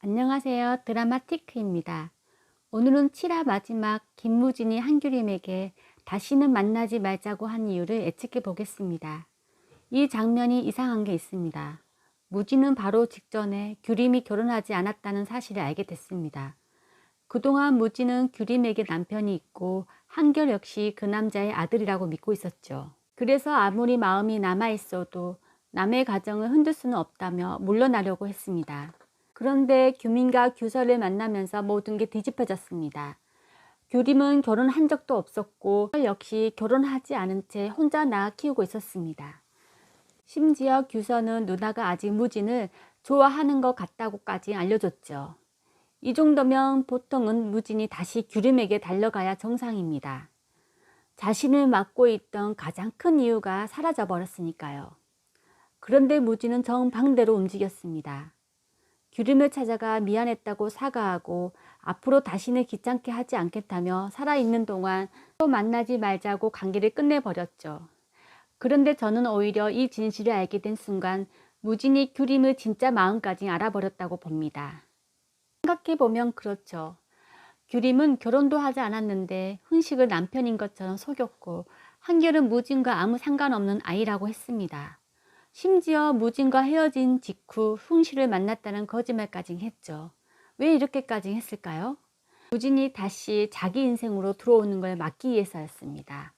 안녕하세요. 드라마 티크입니다. 오늘은 7화 마지막 김무진이 한규림에게 다시는 만나지 말자고 한 이유를 예측해 보겠습니다. 이 장면이 이상한 게 있습니다. 무진은 바로 직전에 규림이 결혼하지 않았다는 사실을 알게 됐습니다. 그동안 무진은 규림에게 남편이 있고 한결 역시 그 남자의 아들이라고 믿고 있었죠. 그래서 아무리 마음이 남아있어도 남의 가정을 흔들 수는 없다며 물러나려고 했습니다. 그런데 규민과 규설을 만나면서 모든 게 뒤집혀졌습니다. 규림은 결혼한 적도 없었고 역시 결혼하지 않은 채 혼자 낳아 키우고 있었습니다. 심지어 규서는 누나가 아직 무진을 좋아하는 것 같다고까지 알려줬죠. 이 정도면 보통은 무진이 다시 규림에게 달려가야 정상입니다. 자신을 맡고 있던 가장 큰 이유가 사라져 버렸으니까요. 그런데 무진은 정반대로 움직였습니다. 규림을 찾아가 미안했다고 사과하고 앞으로 다시는 귀찮게 하지 않겠다며 살아있는 동안 또 만나지 말자고 관계를 끝내버렸죠. 그런데 저는 오히려 이 진실을 알게 된 순간 무진이 규림을 진짜 마음까지 알아버렸다고 봅니다. 생각해보면 그렇죠. 규림은 결혼도 하지 않았는데 훈식을 남편인 것처럼 속였고 한결은 무진과 아무 상관없는 아이라고 했습니다. 심지어 무진과 헤어진 직후 훈식을 만났다는 거짓말까지 했죠. 왜 이렇게까지 했을까요? 무진이 다시 자기 인생으로 들어오는 걸 막기 위해서였습니다.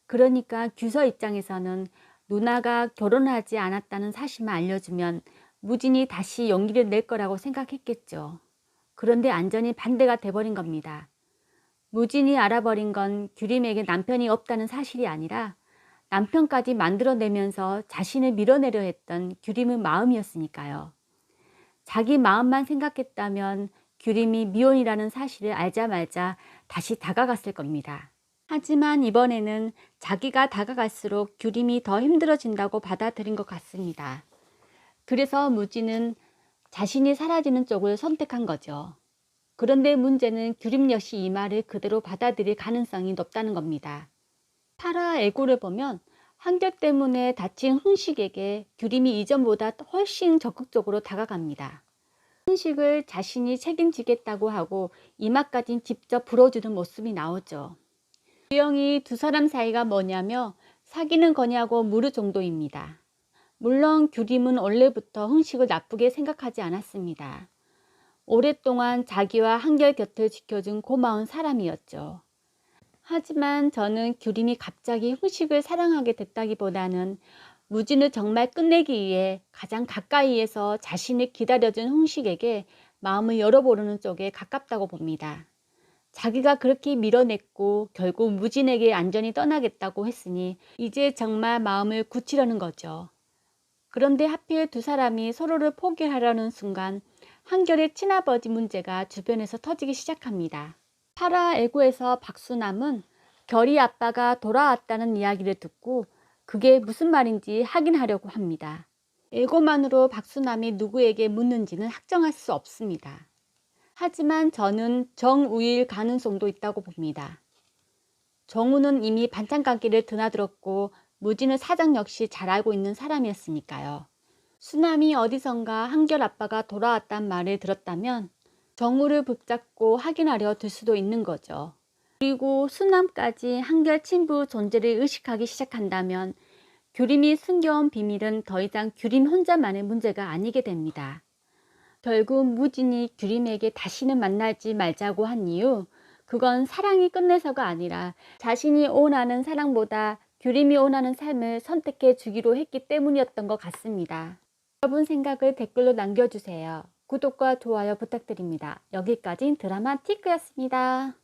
그러니까 규서 입장에서는 누나가 결혼하지 않았다는 사실만 알려주면 무진이 다시 용기를 낼 거라고 생각했겠죠. 그런데 완전히 반대가 돼버린 겁니다. 무진이 알아버린 건 규림에게 남편이 없다는 사실이 아니라 남편까지 만들어내면서 자신을 밀어내려 했던 규림의 마음이었으니까요. 자기 마음만 생각했다면 규림이 미혼이라는 사실을 알자마자 다시 다가갔을 겁니다. 하지만 이번에는 자기가 다가갈수록 규림이 더 힘들어진다고 받아들인 것 같습니다. 그래서 무진은 자신이 사라지는 쪽을 선택한 거죠. 그런데 문제는 규림 역시 이 말을 그대로 받아들일 가능성이 높다는 겁니다. 8화 애고를 보면 한결 때문에 다친 훈식에게 규림이 이전보다 훨씬 적극적으로 다가갑니다. 훈식을 자신이 책임지겠다고 하고 이마까지 직접 불어주는 모습이 나오죠. 유영이 두 사람 사이가 뭐냐며 사귀는 거냐고 물을 정도입니다. 물론 규림은 원래부터 훈식을 나쁘게 생각하지 않았습니다. 오랫동안 자기와 한결 곁을 지켜준 고마운 사람이었죠. 하지만 저는 규림이 갑자기 훈식을 사랑하게 됐다기보다는 무진을 정말 끝내기 위해 가장 가까이에서 자신을 기다려준 훈식에게 마음을 열어보려는 쪽에 가깝다고 봅니다. 자기가 그렇게 밀어냈고 결국 무진에게 안전히 떠나겠다고 했으니 이제 정말 마음을 굳히려는 거죠. 그런데 하필 두 사람이 서로를 포기하려는 순간 한결의 친아버지 문제가 주변에서 터지기 시작합니다. 8화 애고에서 박수남은 결이 아빠가 돌아왔다는 이야기를 듣고 그게 무슨 말인지 확인하려고 합니다. 애고만으로 박수남이 누구에게 묻는지는 확정할 수 없습니다. 하지만 저는 정우일 가능성도 있다고 봅니다. 정우는 이미 반찬 가게를 드나들었고 무진의 사정 역시 잘 알고 있는 사람이었으니까요. 수남이 어디선가 한결 아빠가 돌아왔단 말을 들었다면 정우를 붙잡고 확인하려 들 수도 있는 거죠. 그리고 수남까지 한결 친부 존재를 의식하기 시작한다면 규림이 숨겨온 비밀은 더 이상 규림 혼자만의 문제가 아니게 됩니다. 결국 무진이 규림에게 다시는 만나지 말자고 한 이유, 그건 사랑이 끝내서가 아니라 자신이 원하는 사랑보다 규림이 원하는 삶을 선택해 주기로 했기 때문이었던 것 같습니다. 여러분 생각을 댓글로 남겨주세요. 구독과 좋아요 부탁드립니다. 여기까지 드라마 티크였습니다.